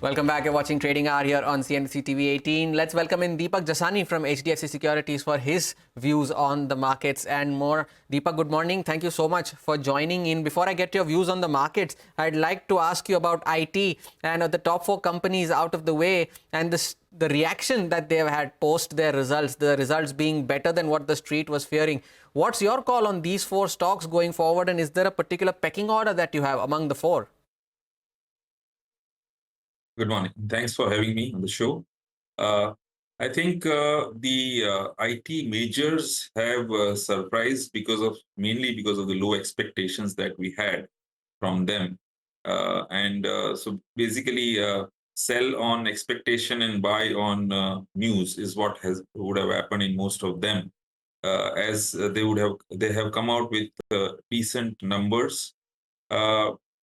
Welcome back. You're watching Trading Hour here on CNBC-TV18. Let's welcome in Deepak Jasani from HDFC Securities for his views on the markets and more. Deepak, good morning. Thank you so much for joining in. Before I get your views on the markets, I'd like to ask you about IT and the top 4 companies out of the way and the reaction that they have had post their results, the results being better than what the street was fearing. What's your call on these 4 stocks going forward, and is there a particular pecking order that you have among the 4? Good morning. Thanks for having me on the show. I think the IT majors have surprised mainly because of the low expectations that we had from them. So basically, sell on expectation and buy on news is what would have happened in most of them, as they have come out with decent numbers.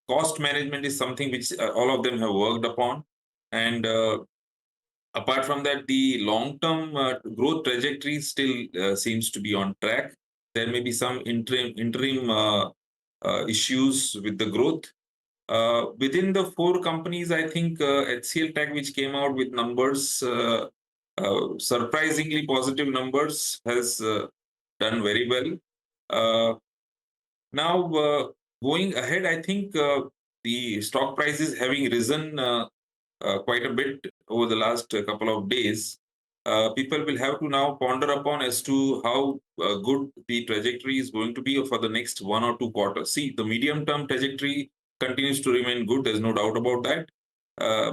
Cost management is something which all of them have worked upon. And apart from that, the long-term growth trajectory still seems to be on track. There may be some interim issues with the growth. Within the 4 companies, I think HCL Tech, which came out with numbers, surprisingly positive numbers, has done very well. Now, going ahead, I think the stock prices having risen quite a bit over the last couple of days, people will have to now ponder upon as to how good the trajectory is going to be for the next 1 or 2 quarters. See, the medium-term trajectory continues to remain good. There's no doubt about that.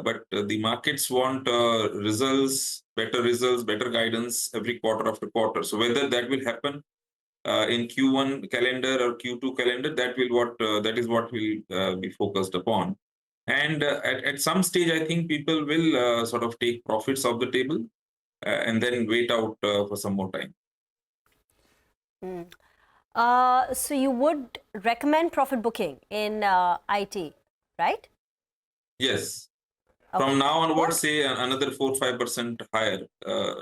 But the markets want results, better guidance every quarter after quarter. So whether that will happen in Q1 calendar or Q2 calendar, that is what will be focused upon. And at some stage, I think people will sort of take profits off the table and then wait out for some more time. So you would recommend profit booking in IT, right? Yes. Okay. From now onwards, say another 4-5% higher,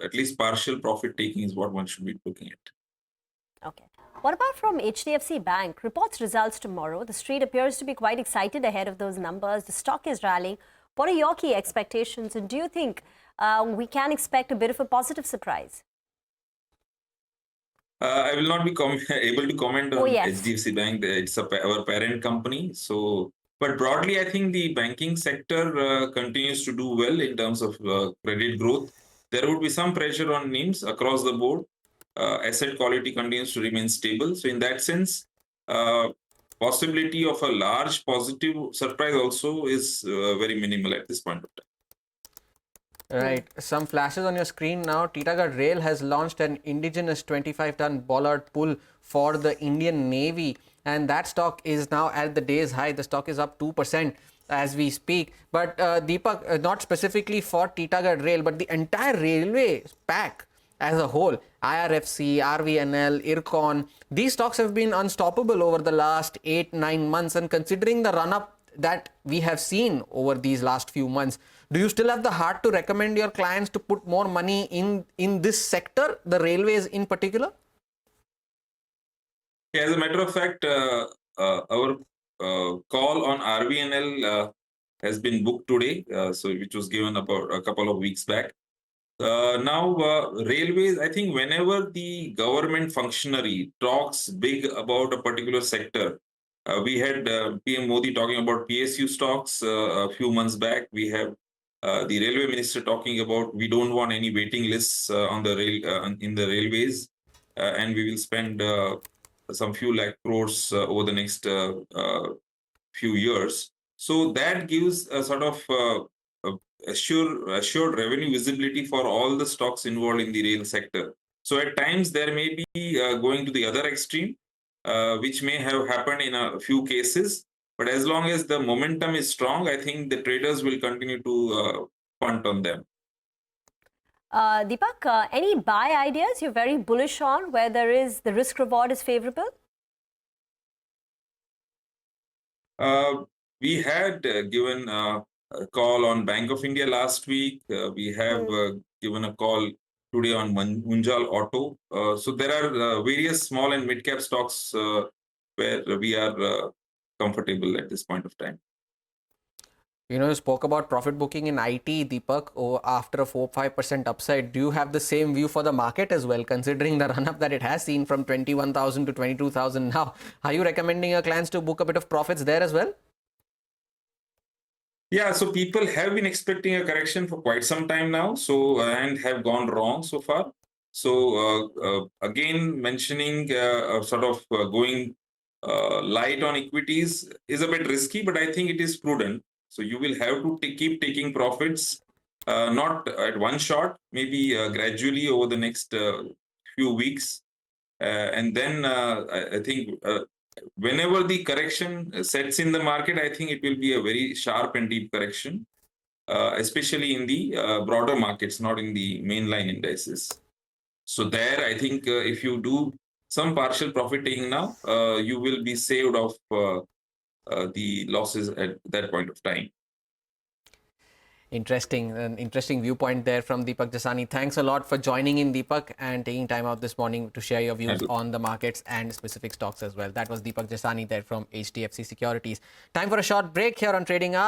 at least partial profit taking is what one should be looking at. Okay. What about from HDFC Bank? Reports results tomorrow. The street appears to be quite excited ahead of those numbers. The stock is rallying. What are your key expectations? And do you think we can expect a bit of a positive surprise? I will not be able to comment on HDFC Bank. It's our parent company. But broadly, I think the banking sector continues to do well in terms of credit growth. There would be some pressure on NIMs across the board. Asset quality continues to remain stable. So in that sense, possibility of a large positive surprise also is very minimal at this point of time. Right. Some flashes on your screen now. Titagarh Rail has launched an indigenous 25-ton bollard pull for the Indian Navy, and that stock is now at the day's high. The stock is up 2% as we speak. But Deepak, not specifically for Titagarh Rail, but the entire railway pack as a whole, IRFC, RVNL, IRCON, these stocks have been unstoppable over the last 8-9 months. And considering the run-up that we have seen over these last few months, do you still have the heart to recommend your clients to put more money in this sector, the railways in particular? Yeah, as a matter of fact, our call on RVNL has been booked today, which was given about a couple of weeks back. Now, railways, I think whenever the government functionary talks big about a particular sector, we had PM Modi talking about PSU stocks a few months back. We have the railway minister talking about we don't want any waiting lists on the in the railways, and we will spend some few lakh crores over the next few years. So that gives a sort of assured revenue visibility for all the stocks involved in the rail sector. So at times there may be going to the other extreme, which may have happened in a few cases. But as long as the momentum is strong, I think the traders will continue to punt on them. Deepak, any buy ideas you're very bullish on where the risk reward is favorable? We had given a call on Bank of India last week. We have given a call today on Munjal Auto. So there are various small and mid-cap stocks where we are comfortable at this point of time. You spoke about profit booking in IT, Deepak, after a 4-5% upside. Do you have the same view for the market as well, considering the run-up that it has seen from 21,000 to 22,000 now? Are you recommending your clients to book a bit of profits there as well? Yeah, so people have been expecting a correction for quite some time now, and have gone wrong so far. So again, mentioning going light on equities is a bit risky, but I think it is prudent. So you will have to keep taking profits, not at one shot, maybe gradually over the next few weeks. And then I think whenever the correction sets in the market, I think it will be a very sharp and deep correction, especially in the broader markets, not in the mainline indices. So there, I think if you do some partial profit taking now, you will be saved of the losses at that point of time. An interesting viewpoint there from Deepak Jasani. Thanks a lot for joining in, Deepak, and taking time out this morning to share your views on the markets and specific stocks as well. That was Deepak Jasani there from HDFC Securities. Time for a short break here on Trading Hour.